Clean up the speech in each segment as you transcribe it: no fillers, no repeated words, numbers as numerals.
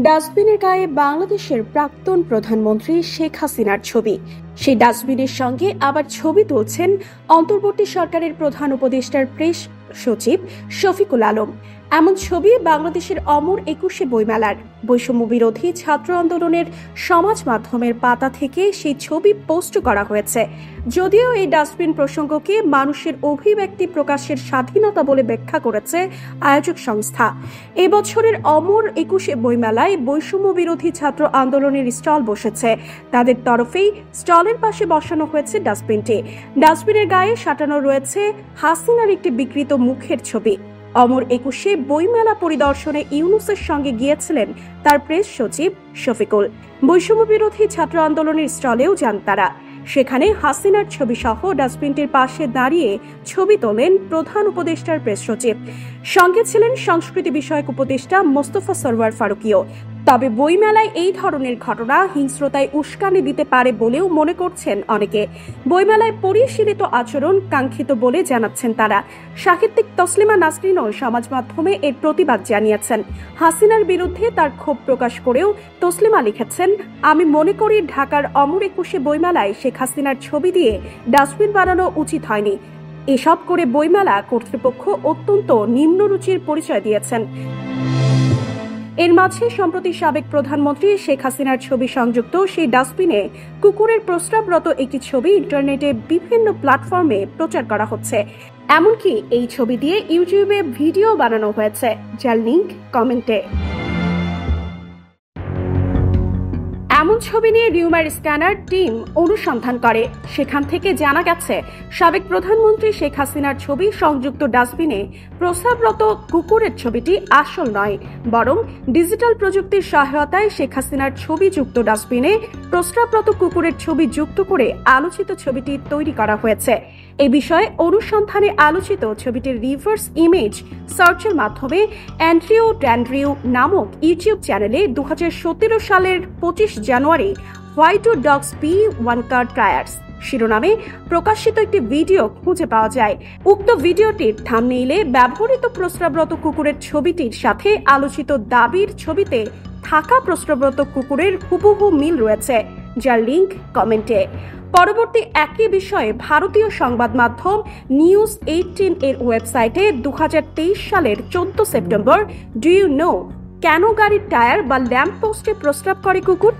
ডাস্টবিনের গায়ে বাংলাদেশের প্রাক্তন প্রধানমন্ত্রী শেখ হাসিনার ছবি। সেই ডাস্টবিনের সঙ্গে আবার ছবি তুলছেন অন্তর্বর্তী সরকারের প্রধান উপদেষ্টার প্রেস সচিব শফিকুল আলম। এমন ছবি বাংলাদেশের অমর ২১শে বইমেলার বৈষম্য বিরোধী ছাত্র আন্দোলনের সমাজ মাধ্যমের পাতা থেকে সেই ছবি পোস্ট করা হয়েছে। যদিও এই ডাস্টবিন প্রসঙ্গকে মানুষের অভিব্যক্তি প্রকাশের স্বাধীনতা বলে ব্যাখ্যা করেছে আয়োজক সংস্থা। এবছরের অমর ২১শে বইমেলায় বৈষম্য বিরোধী ছাত্র আন্দোলনের স্টল বসেছে। তাদের তরফেই স্টলের পাশে বসানো হয়েছে ডাস্টবিনটি। ডাস্টবিনের গায়ে সাঁটানো রয়েছে হাসিনার একটি বিকৃত মুখের ছবি। অমর ২১শে বইমেলা পরিদর্শনে ইউনুসের সঙ্গে গিয়েছিলেন তার প্রেস সচিব শফিকুল। বৈষম্য বিরোধী ছাত্র আন্দোলনের স্টলেও যান তারা। সেখানে হাসিনার ছবি সহ ডাস্টবিনটির পাশে দাঁড়িয়ে ছবি তোলেন প্রধান উপদেষ্টার প্রেস সচিব। সঙ্গে ছিলেন সংস্কৃতি বিষয়ক উপদেষ্টা মোস্তফা সরওয়ার ফারুকীও। তবে বইমেলায় এই ধরনের ঘটনা হিংস্রতায় উস্কানি দিতে পারে বলেও মনে করছেন অনেকে। বইমেলায় পরিশীলিত আচরণ কাঙ্ক্ষিত বলে জানাচ্ছেন তারা। সাহিত্যিক তসলিমা নাসরিনও সমাজ মাধ্যমে এর প্রতিবাদ জানিয়েছেন। হাসিনার বিরুদ্ধে তার ক্ষোভ প্রকাশ করেও তসলিমা লিখেছেন, আমি মনে করি ঢাকার অমর ২১শে বইমেলায় শেখ হাসিনার ছবি দিয়ে ডাস্টবিন বানানো উচিত হয়নি। এসব করে বইমেলা কর্তৃপক্ষ অত্যন্ত নিম্নরুচির পরিচয় দিয়েছেন। এর মাঝে সম্প্রতি সাবেক প্রধানমন্ত্রী শেখ হাসিনার ছবি সংযুক্ত সেই ডাস্টবিনে কুকুরের প্রস্রাবরত একটি ছবি ইন্টারনেটে বিভিন্ন প্ল্যাটফর্মে প্রচার করা হচ্ছে। এমনকি এই ছবি দিয়ে ইউটিউবে ভিডিও বানানো হয়েছে, যার লিংক কমেন্টে। এমন ছবি নিয়ে রিউমার স্ক্যানার টিম অনুসন্ধান করে। সেখান থেকে জানা গেছে সাবেক প্রধানমন্ত্রী শেখ হাসিনার ছবি সংযুক্ত ডাস্টবিনে প্রস্রাবরত কুকুরের ছবিটি আসল নয়, বরং ডিজিটাল প্রযুক্তির সহায়তায় শেখ হাসিনার ছবি যুক্ত ডাস্টবিনে প্রস্রাবরত কুকুরের ছবি যুক্ত করে আলোচিত ছবিটি তৈরি করা হয়েছে। এ বিষয়ে অনুসন্ধানে আলোচিত ছবিটির রিভার্স ইমেজ সার্চের মাধ্যমে অ্যান্ড্রিউ ড্যান্ড্রিউ নামক ইউটিউব চ্যানেলে ২০১৭ সালের ২৫ জানুয়ারি why do dogs pee on car tyres শিরোনামে প্রকাশিত একটি ভিডিও খুঁজে পাওয়া যায়। উক্ত ভিডিওটির থাম্বনেইলে ব্যবহৃত প্রস্রাবরত কুকুরের ছবিটির সাথে আলোচিত দাবির ছবিতে থাকা প্রস্রাবরত কুকুরের হুবহু মিল রয়েছে, যার লিংক কমেন্টে। পরবর্তী একই বিষয়ে ভারতীয় সংবাদ মাধ্যম নিউজ18 এর ওয়েবসাইটে ২০২৩ সালের ১৪ সেপ্টেম্বর ডু ইউ নো কেন গাড়ির টায়ার বা ল্যাম্প পোস্টে প্রস্রাব করে কুকুর,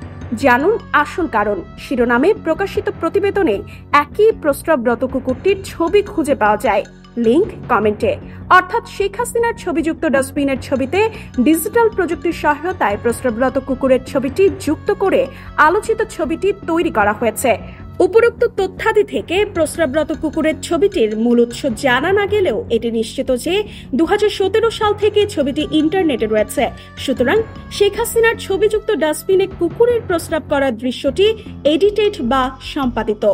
জানুন আসল কারণ শিরোনামে প্রকাশিত প্রতিবেদনে একই প্রস্রাবরত কুকুরটির ছবি খুঁজে পাওয়া যায়, লিংক কমেন্টে। অর্থাৎ শেখ হাসিনার ছবিযুক্ত ডাস্টবিনের ছবিতে ডিজিটাল প্রযুক্তির সহায়তায় প্রস্রাবরত কুকুরের ছবিটি যুক্ত করে আলোচিত ছবিটি তৈরি করা হয়েছে। উপরোক্ত তথ্যাদি থেকে প্রস্রাবরত কুকুরের ছবিটির মূল উৎস জানা না গেলেও এটি নিশ্চিত যে ২০১৭ সাল থেকে ছবিটি ইন্টারনেটে রয়েছে। সুতরাং শেখ হাসিনার ছবিযুক্ত ডাস্টবিনে কুকুরের প্রস্রাব করার দৃশ্যটি এডিটেড বা সম্পাদিত।